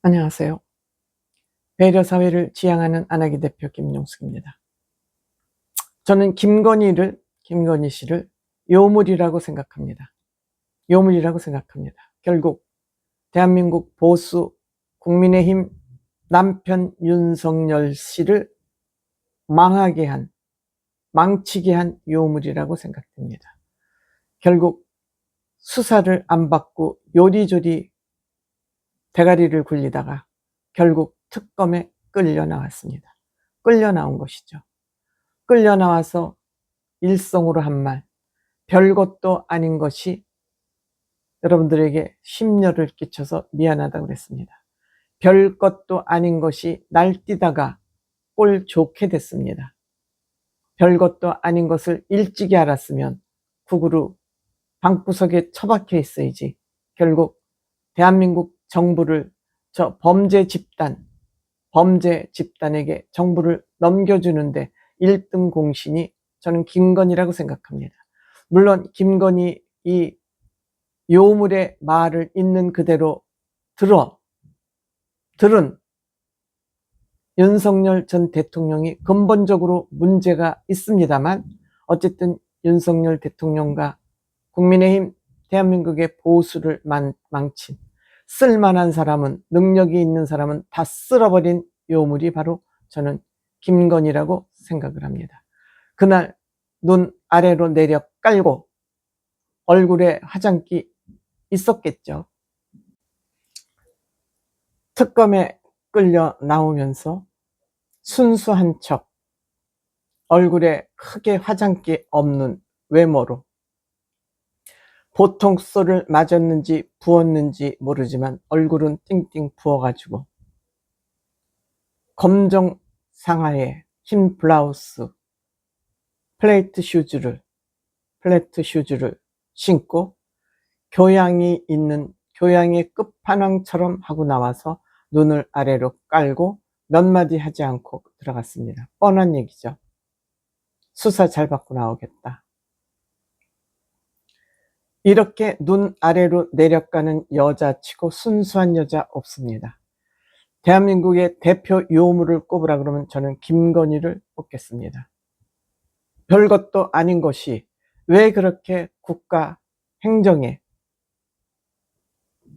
안녕하세요. 배려사회를 지향하는 안하기 대표 김용숙입니다. 저는 김건희 씨를 요물이라고 생각합니다. 요물이라고 생각합니다. 결국 대한민국 보수 국민의힘 남편 윤석열 씨를 망치게 한 요물이라고 생각됩니다. 결국 수사를 안 받고 요리조리 대가리를 굴리다가 결국 특검에 끌려 나왔습니다. 끌려 나온 것이죠. 끌려 나와서 일성으로 한 말, 별것도 아닌 것이 여러분들에게 심려를 끼쳐서 미안하다고 그랬습니다. 별것도 아닌 것이 날뛰다가 꼴 좋게 됐습니다. 별것도 아닌 것을 일찍이 알았으면 국으로 방구석에 처박혀 있어야지. 결국 대한민국 정부를 저 범죄 집단에게 정부를 넘겨주는데 1등 공신이 저는 김건희라고 생각합니다. 물론 김건희 이 요물의 말을 있는 그대로 들은 윤석열 전 대통령이 근본적으로 문제가 있습니다만, 어쨌든 윤석열 대통령과 국민의힘 대한민국의 보수를 망친 쓸만한 사람은, 능력이 있는 사람은 다 쓸어버린 요물이 바로 저는 김건희라고 생각을 합니다. 그날 눈 아래로 내려 깔고 얼굴에 화장기 있었겠죠. 특검에 끌려 나오면서 순수한 척, 얼굴에 크게 화장기 없는 외모로 보통쏘를 맞았는지 부었는지 모르지만 얼굴은 띵띵 부어가지고 검정 상하에 흰 블라우스, 플레이트 슈즈를 신고 교양이 있는 교양의 끝판왕처럼 하고 나와서 눈을 아래로 깔고 몇 마디 하지 않고 들어갔습니다. 뻔한 얘기죠. 수사 잘 받고 나오겠다. 이렇게 눈 아래로 내려가는 여자치고 순수한 여자 없습니다. 대한민국의 대표 요물을 꼽으라 그러면 저는 김건희를 꼽겠습니다. 별것도 아닌 것이 왜 그렇게 국가 행정에,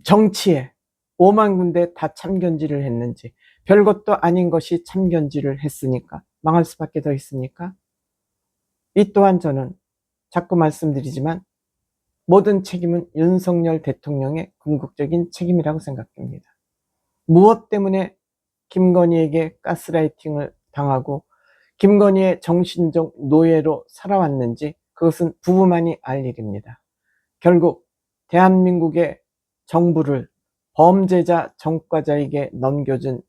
정치에 5만 군데 다 참견질을 했는지, 별것도 아닌 것이 참견질을 했으니까 망할 수밖에 더 있습니까? 이 또한 저는 자꾸 말씀드리지만 모든 책임은 윤석열 대통령의 궁극적인 책임이라고 생각합니다. 무엇 때문에 김건희에게 가스라이팅을 당하고 김건희의 정신적 노예로 살아왔는지 그것은 부부만이 알 일입니다. 결국 대한민국의 정부를 범죄자 전과자에게 넘겨준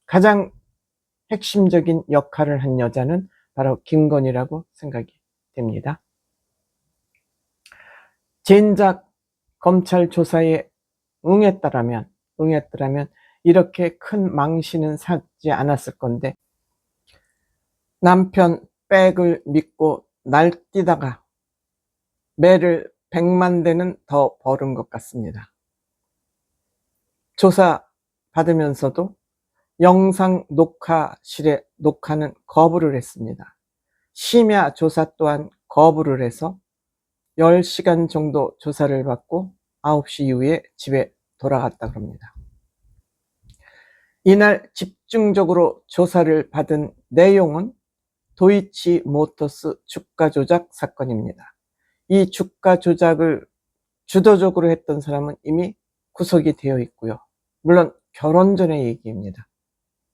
가장 핵심적인 역할을 한 여자는 바로 김건희라고 생각이 됩니다. 진작 검찰 조사에 응했더라면 이렇게 큰 망신은 사지 않았을 건데, 남편 백을 믿고 날뛰다가 매를 100만 대는 더 벌은 것 같습니다. 조사 받으면서도 영상 녹화실에 녹화는 거부를 했습니다. 심야 조사 또한 거부를 해서 10시간 정도 조사를 받고 9시 이후에 집에 돌아갔다 그럽니다. 이날 집중적으로 조사를 받은 내용은 도이치모터스 주가 조작 사건입니다. 이 주가 조작을 주도적으로 했던 사람은 이미 구속이 되어 있고요. 물론 결혼 전의 얘기입니다.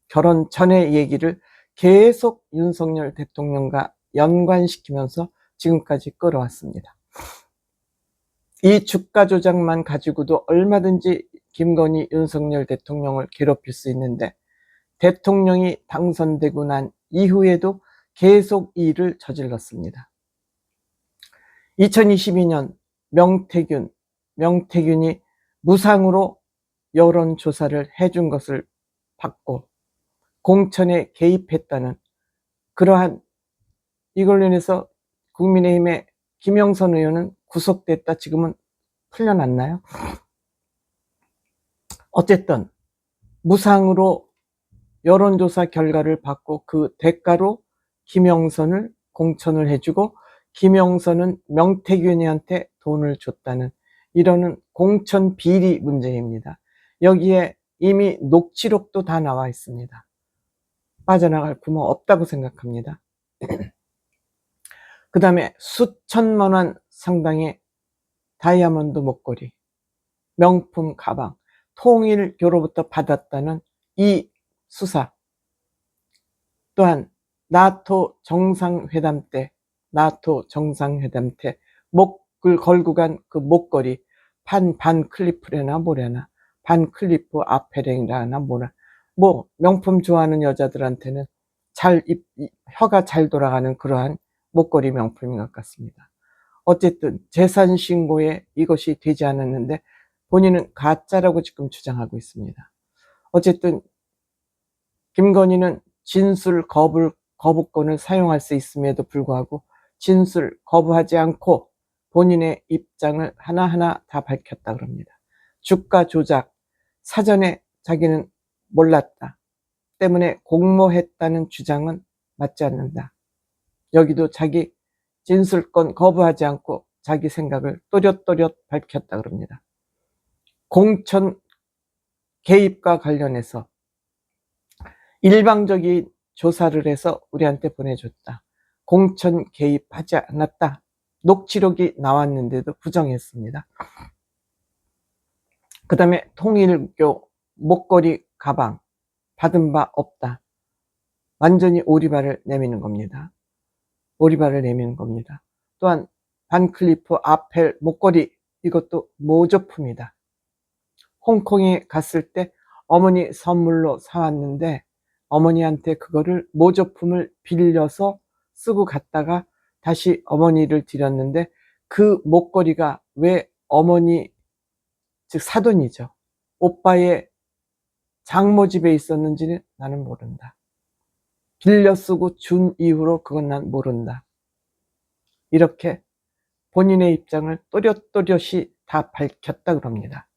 결혼 전의 얘기를 계속 윤석열 대통령과 연관시키면서 지금까지 끌어왔습니다. 이 주가 조작만 가지고도 얼마든지 김건희 윤석열 대통령을 괴롭힐 수 있는데, 대통령이 당선되고 난 이후에도 계속 이 일을 저질렀습니다. 2022년 명태균이 무상으로 여론조사를 해준 것을 받고 공천에 개입했다는 그러한, 이걸로 인해서 국민의힘의 김영선 의원은 구속됐다, 지금은 풀려났나요? 어쨌든 무상으로 여론조사 결과를 받고 그 대가로 김영선을 공천을 해주고 김영선은 명태균이한테 돈을 줬다는 이러는 공천 비리 문제입니다. 여기에 이미 녹취록도 다 나와 있습니다. 빠져나갈 구멍 없다고 생각합니다. 그 다음에 수천만 원 상당의 다이아몬드 목걸이, 명품 가방, 통일교로부터 받았다는 이 수사, 또한 나토 정상회담 때 목을 걸고 간 그 목걸이 반 클리프래나 뭐래나 반 클리프 아페랭이라나 뭐라 뭐 명품 좋아하는 여자들한테는 혀가 잘 돌아가는 그러한 목걸이 명품인 것 같습니다. 어쨌든 재산 신고에 이것이 되지 않았는데 본인은 가짜라고 지금 주장하고 있습니다. 어쨌든 김건희는 진술 거부권을 사용할 수 있음에도 불구하고 진술 거부하지 않고 본인의 입장을 하나하나 다 밝혔다 그럽니다. 주가 조작, 사전에 자기는 몰랐다 때문에 공모했다는 주장은 맞지 않는다. 여기도 자기 진술권 거부하지 않고 자기 생각을 또렷또렷 밝혔다 그럽니다. 공천 개입과 관련해서 일방적인 조사를 해서 우리한테 보내줬다. 공천 개입하지 않았다. 녹취록이 나왔는데도 부정했습니다. 그 다음에 통일교 목걸이 가방 받은 바 없다. 완전히 오리발을 내미는 겁니다. 오리발을 내미는 겁니다. 또한 반클리프 아펠 목걸이 이것도 모조품이다. 홍콩에 갔을 때 어머니 선물로 사왔는데 어머니한테 그거를 모조품을 빌려서 쓰고 갔다가 다시 어머니를 드렸는데 그 목걸이가 왜 어머니 즉 사돈이죠. 오빠의 장모 집에 있었는지는 나는 모른다. 빌려 쓰고 준 이후로 그건 난 모른다. 이렇게 본인의 입장을 또렷또렷이 다 밝혔다 그럽니다.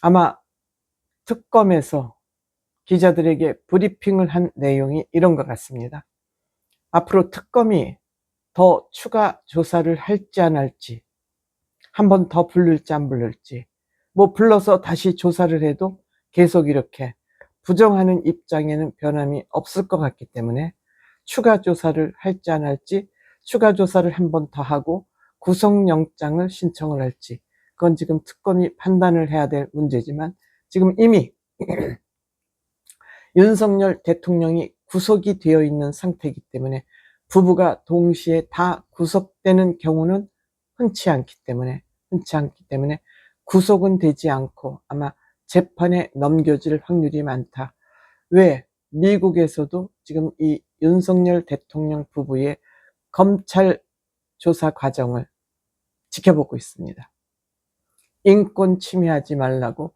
아마 특검에서 기자들에게 브리핑을 한 내용이 이런 것 같습니다. 앞으로 특검이 더 추가 조사를 할지 안 할지, 한 번 더 부를지 안 부를지, 뭐 불러서 다시 조사를 해도 계속 이렇게 부정하는 입장에는 변함이 없을 것 같기 때문에 추가 조사를 할지 안 할지, 추가 조사를 한 번 더 하고 구속영장을 신청을 할지, 그건 지금 특검이 판단을 해야 될 문제지만 지금 이미 윤석열 대통령이 구속이 되어 있는 상태이기 때문에 부부가 동시에 다 구속되는 경우는 흔치 않기 때문에 구속은 되지 않고 아마 재판에 넘겨질 확률이 많다. 왜? 미국에서도 지금 이 윤석열 대통령 부부의 검찰 조사 과정을 지켜보고 있습니다. 인권 침해하지 말라고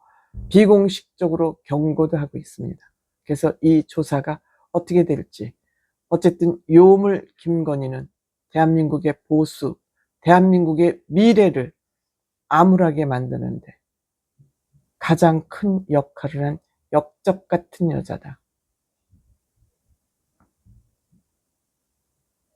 비공식적으로 경고도 하고 있습니다. 그래서 이 조사가 어떻게 될지, 어쨌든 요물 김건희는 대한민국의 보수, 대한민국의 미래를 암울하게 만드는데 가장 큰 역할을 한 역적 같은 여자다.